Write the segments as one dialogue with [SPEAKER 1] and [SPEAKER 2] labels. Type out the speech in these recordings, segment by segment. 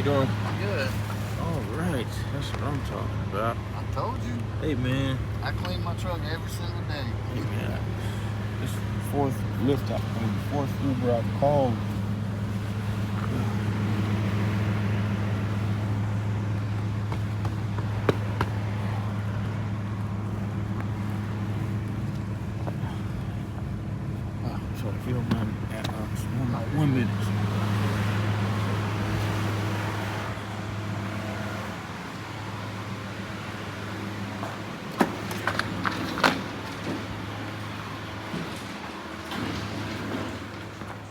[SPEAKER 1] doing?
[SPEAKER 2] Good.
[SPEAKER 1] All right, that's what I'm talking about.
[SPEAKER 2] I told you.
[SPEAKER 1] Hey, man.
[SPEAKER 2] I clean my truck every single day.
[SPEAKER 1] Hey, man. This is the fourth Uber I've called. So if you don't mind, about 1 minute.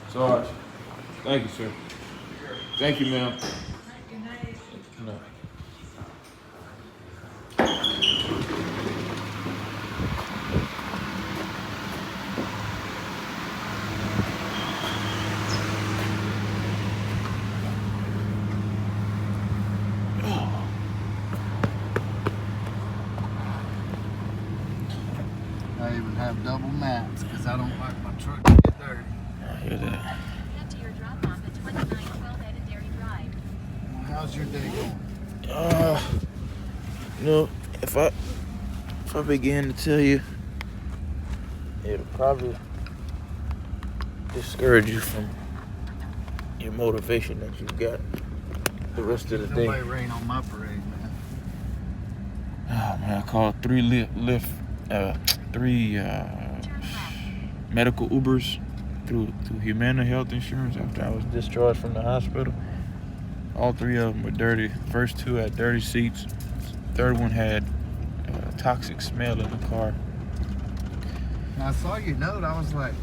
[SPEAKER 1] Sarge, thank you, sir. Thank you, ma'am.
[SPEAKER 3] Good night.
[SPEAKER 1] Good night.
[SPEAKER 2] I even have double mats because I don't like my truck to get dirty.
[SPEAKER 1] I hear that.
[SPEAKER 4] Head to your drop off at 2912 Edendary Drive.
[SPEAKER 2] Well, how's your day going?
[SPEAKER 1] You know, if I begin to tell you, it'll probably discourage you from your motivation that you've got the rest of the day.
[SPEAKER 2] Nobody rain on my parade, man.
[SPEAKER 1] Oh man, I called three medical Ubers through Humana Health Insurance after I was discharged from the hospital. All three of them were dirty. First two had dirty seats. Third one had toxic smell in the car.
[SPEAKER 2] Now, I saw your note. I was like,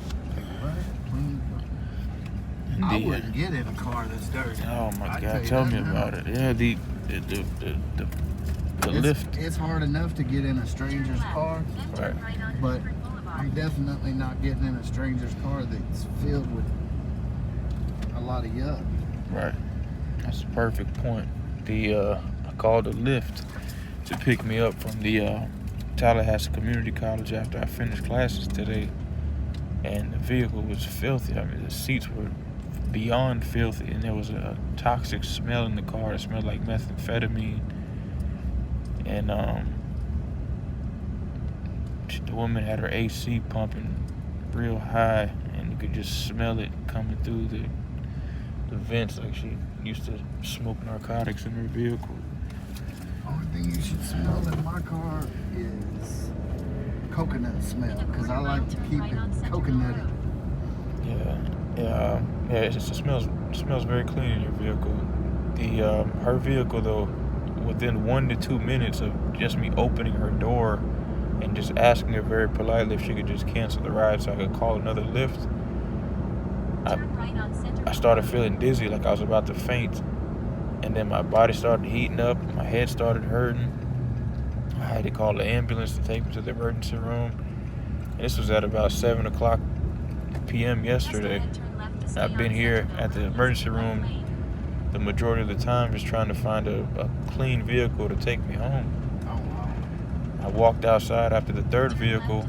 [SPEAKER 2] what?
[SPEAKER 1] And
[SPEAKER 2] I wouldn't get in a car that's dirty.
[SPEAKER 1] Oh my
[SPEAKER 2] I
[SPEAKER 1] God,
[SPEAKER 2] you
[SPEAKER 1] tell
[SPEAKER 2] that
[SPEAKER 1] me
[SPEAKER 2] now.
[SPEAKER 1] about it. Yeah, the lift.
[SPEAKER 2] It's hard enough to get in a stranger's car,
[SPEAKER 1] Right.
[SPEAKER 2] but I'm definitely not getting in a stranger's car that's filled with a lot of yuck.
[SPEAKER 1] Right. That's a perfect point. I called the Lyft to pick me up from the Tallahassee Community College after I finished classes today, and the vehicle was filthy. I mean, the seats were beyond filthy, and there was a toxic smell in the car. It smelled like methamphetamine, and the woman had her AC pumping real high, and you could just smell it coming through the vents like she used to smoke narcotics in her vehicle.
[SPEAKER 2] Only thing you should smell in my car is coconut smell, because I like to keep it coconutty.
[SPEAKER 1] Yeah. It smells very clean in your vehicle. Her vehicle though, within 1 to 2 minutes of just me opening her door and just asking her very politely if she could just cancel the ride so I could call another Lyft, I started feeling dizzy, like I was about to faint, and then my body started heating up, my head started hurting. I had to call the ambulance to take me to the emergency room, and this was at about 7 o'clock p.m. yesterday. I've been here at the emergency room the majority of the time just trying to find a clean vehicle to take me home.
[SPEAKER 2] Oh, wow.
[SPEAKER 1] I walked outside after the third vehicle,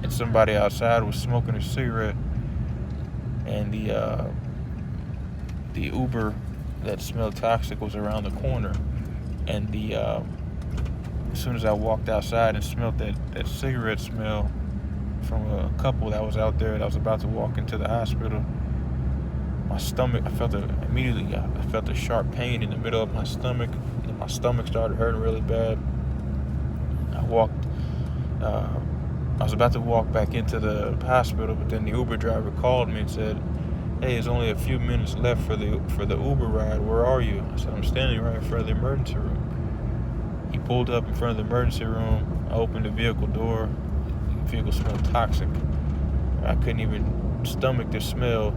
[SPEAKER 1] and somebody outside was smoking a cigarette, and the Uber that smelled toxic was around the corner, and as soon as I walked outside and smelled that cigarette smell from a couple that was out there that was about to walk into the hospital, my stomach, I felt a sharp pain in the middle of my stomach, and my stomach started hurting really bad. I was about to walk back into the hospital, but then the Uber driver called me and said, "Hey, it's only a few minutes left for the Uber ride. Where are you?" I said, "I'm standing right in front of the emergency room." He pulled up in front of the emergency room. I opened the vehicle door. The vehicle smelled toxic. I couldn't even stomach the smell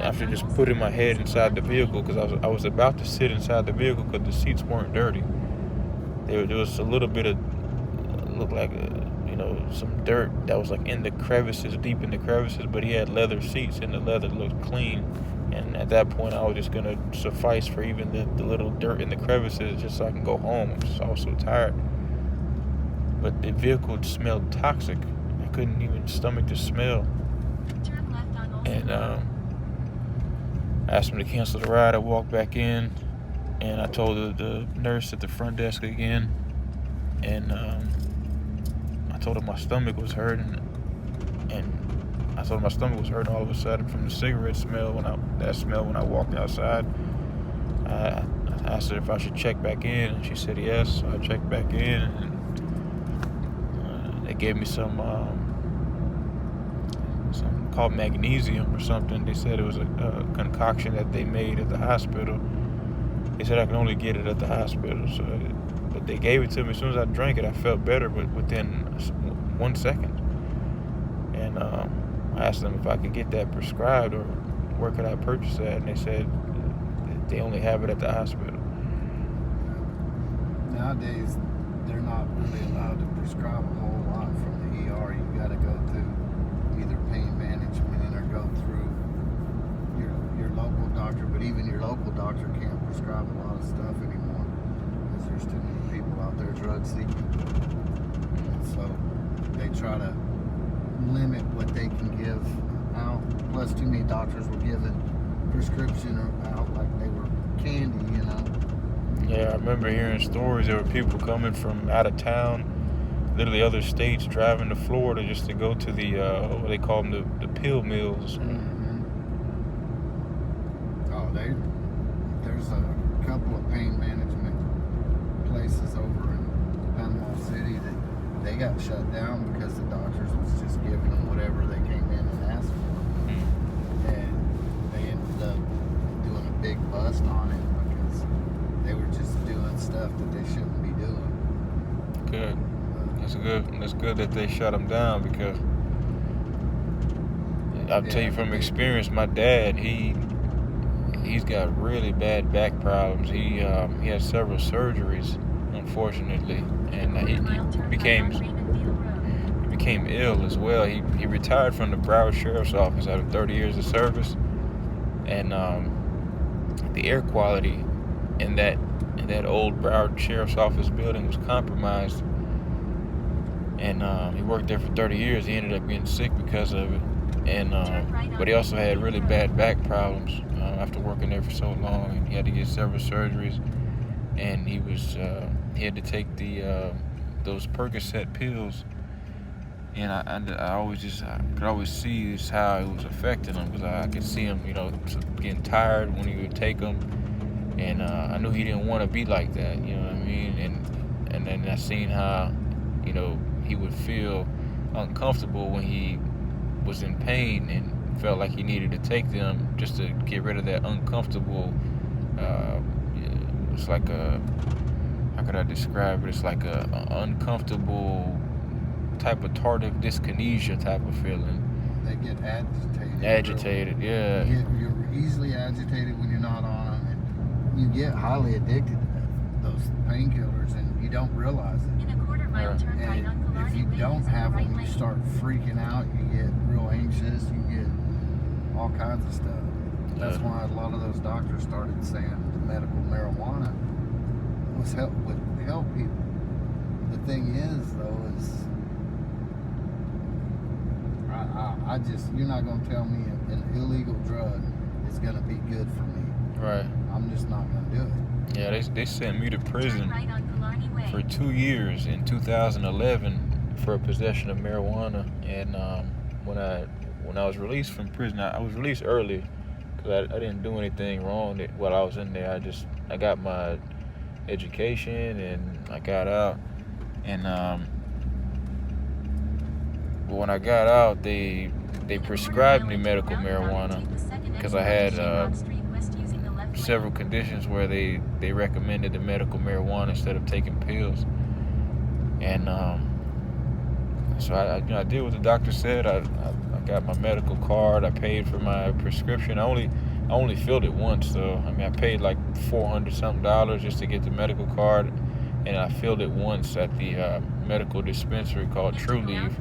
[SPEAKER 1] after just putting my head inside the vehicle, because I was about to sit inside the vehicle because the seats weren't dirty. There was a little bit of, looked like some dirt that was like in the crevices, deep in the crevices, but he had leather seats and the leather looked clean. And at that point I was just gonna suffice for even the little dirt in the crevices just so I can go home. I was so tired. But the vehicle smelled toxic. I couldn't even stomach the smell. And I asked him to cancel the ride. I walked back in, and I told the nurse at the front desk again, and I told her my stomach was hurting, and I told her my stomach was hurting all of a sudden from the cigarette smell when I walked outside. I asked her if I should check back in, and she said yes. So I checked back in, and they gave me some called magnesium or something. They said it was a concoction that they made at the hospital. They said I could only get it at the hospital. So, but they gave it to me. As soon as I drank it, I felt better, but within 1 second. And I asked them if I could get that prescribed or where could I purchase that, and they said they only have it at the hospital.
[SPEAKER 2] Nowadays, they're not really allowed to prescribe a whole lot from the ER. You got to go through either pain management or go through your local doctor. But even your local doctor can't prescribe a lot of stuff anymore because there's too many people out there drug seeking. And so they try to limit what they can give out. Plus, too many doctors were given prescription out like they were candy, you know.
[SPEAKER 1] Yeah, I remember hearing stories. There were people coming from out of town, literally other states, driving to Florida just to go to the what they call them, the pill mills.
[SPEAKER 2] Mm-hmm. Oh, there's a couple of pain management places over in Panama City that they got shut down because the doctors was just giving them whatever they came in and asked for. And they ended up doing a big bust on it because they were just doing stuff that they shouldn't be doing.
[SPEAKER 1] Good. That's good that they shut them down, because I'll tell you from experience, my dad, he's got really bad back problems. He had several surgeries, unfortunately, and he became ill as well. He retired from the Broward Sheriff's Office after 30 years of service, and the air quality in that old Broward Sheriff's Office building was compromised, and he worked there for 30 years. He ended up getting sick because of it, and but he also had really bad back problems after working there for so long, and he had to get several surgeries, and he had to take those Percocet pills. And I could always see just how it was affecting him, because I could see him, getting tired when he would take them, and I knew he didn't want to be like that, you know what I mean? And then I seen how, he would feel uncomfortable when he was in pain and felt like he needed to take them just to get rid of that uncomfortable. It's like how could I describe it? It's like a uncomfortable type of tardive dyskinesia type of feeling.
[SPEAKER 2] They get agitated.
[SPEAKER 1] Agitated, yeah.
[SPEAKER 2] You're easily agitated when you're not on them, and you get highly addicted to those painkillers, and you don't realize it.
[SPEAKER 4] In a quarter-mile turn right on
[SPEAKER 2] And if you
[SPEAKER 4] Killarney Way
[SPEAKER 2] don't
[SPEAKER 4] using
[SPEAKER 2] have
[SPEAKER 4] the right
[SPEAKER 2] them, you
[SPEAKER 4] lane.
[SPEAKER 2] start freaking out. You get real anxious. You get all kinds of stuff. That's
[SPEAKER 1] Yeah.
[SPEAKER 2] why a lot of those doctors started saying the medical marijuana would help people. The thing is, though, you're not going to tell me an illegal drug is going to be good for me.
[SPEAKER 1] Right.
[SPEAKER 2] I'm just not going to do it.
[SPEAKER 1] Yeah, they sent me to
[SPEAKER 4] Turn
[SPEAKER 1] prison
[SPEAKER 4] right on Killarney Way.
[SPEAKER 1] for 2 years in 2011 for possession of marijuana. And when I was released from prison, I was released early because I didn't do anything wrong while I was in there. I got my education and I got out. And but when I got out, they prescribed me medical marijuana because I had several conditions where they recommended the medical marijuana instead of taking pills. And so I did what the doctor said. I got my medical card. I paid for my prescription. I only filled it once, though. I mean, I paid like $400 something just to get the medical card, and I filled it once at the medical dispensary called True Leave.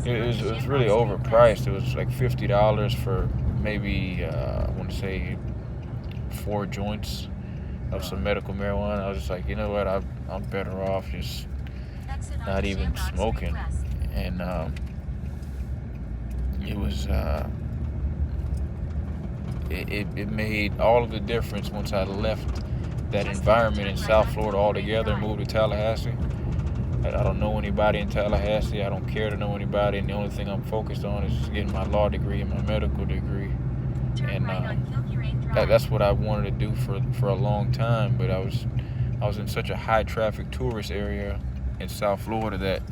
[SPEAKER 1] It was really overpriced. It was like $50 for maybe I want to say 4 joints of some medical marijuana. I was just like, you know what? I'm better off just not even smoking. And it it made all of the difference once I left that environment in South Florida altogether and moved to Tallahassee. I don't know anybody in Tallahassee. I don't care to know anybody, and the only thing I'm focused on is just getting my law degree and my medical degree. And that's what I wanted to do for a long time. But I was in such a high traffic tourist area in South Florida that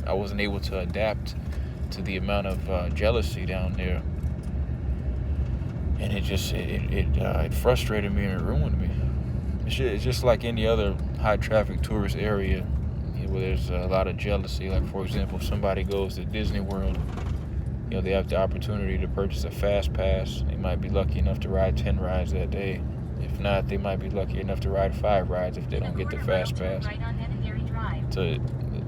[SPEAKER 1] I wasn't able to adapt to the amount of jealousy down there, and it frustrated me and it ruined me. It's just like any other high traffic tourist area where there's a lot of jealousy. Like, for example, if somebody goes to Disney World, they have the opportunity to purchase a fast pass. They might be lucky enough to ride 10 rides that day. If not, they might be lucky enough to ride 5 rides if they don't get the fast pass. So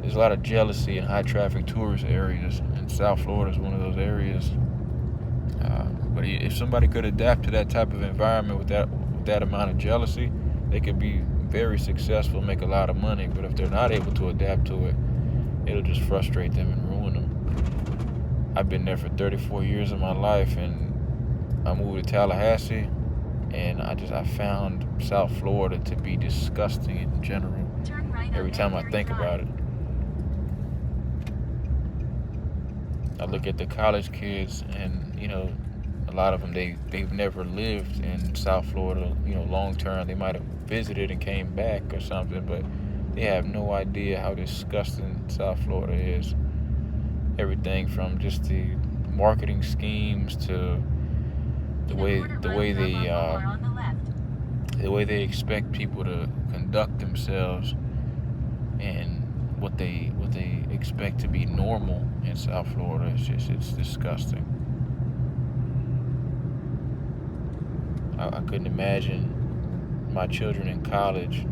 [SPEAKER 1] there's a lot of jealousy in high traffic tourist areas, and South Florida is one of those areas. But if somebody could adapt to that type of environment with that amount of jealousy, they could be very successful, make a lot of money. But if they're not able to adapt to it, it'll just frustrate them and ruin them. I've been there for 34 years of my life, and I moved to Tallahassee, and I found South Florida to be disgusting in general. Every time I think about it, I look at the college kids, and a lot of them they've never lived in South Florida, long term. They might have visited and came back or something, but they have no idea how disgusting South Florida is. Everything from just the marketing schemes to the way they expect people to conduct themselves, and what they expect to be normal in South Florida. It's disgusting. I couldn't imagine my children in college,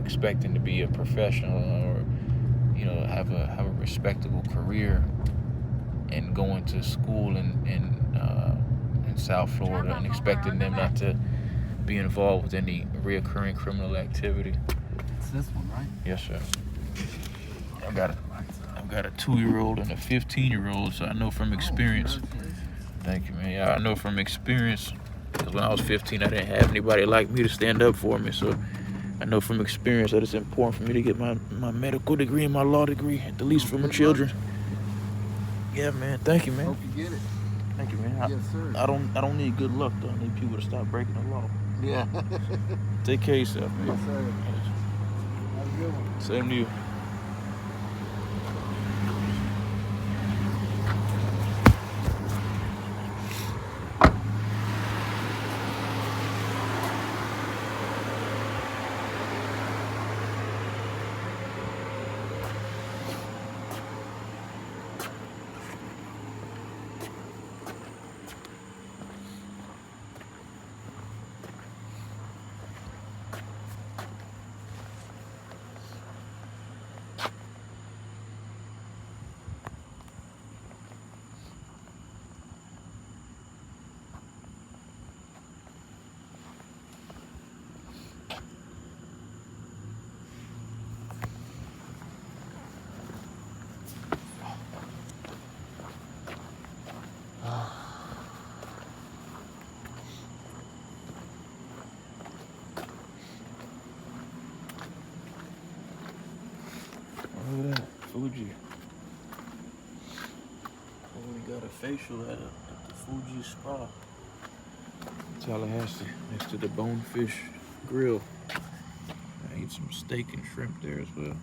[SPEAKER 1] expecting to be a professional or, have a respectable career, and going to school in South Florida and expecting them not to be involved with any reoccurring criminal activity.
[SPEAKER 2] It's this one, right?
[SPEAKER 1] Yes, sir. I've got a 2-year-old and a 15-year-old, so I know from experience. Thank you, man. Yeah, I know from experience, because when I was 15, I didn't have anybody like me to stand up for me. So I know from experience that it's important for me to get my medical degree and my law degree, at the least for my children. Yeah, man. Thank you, man.
[SPEAKER 2] Hope you get it.
[SPEAKER 1] Thank you, man.
[SPEAKER 2] Yes, sir.
[SPEAKER 1] I don't need good luck, though. I need people to stop breaking the law.
[SPEAKER 2] Yeah.
[SPEAKER 1] Take care of yourself, man.
[SPEAKER 2] Yes, sir. Have a good one.
[SPEAKER 1] Same to you. Look at that, Fuji. Oh, we got a facial at the Fuji Spa, Tallahassee, next to the Bonefish Grill. I eat some steak and shrimp there as well.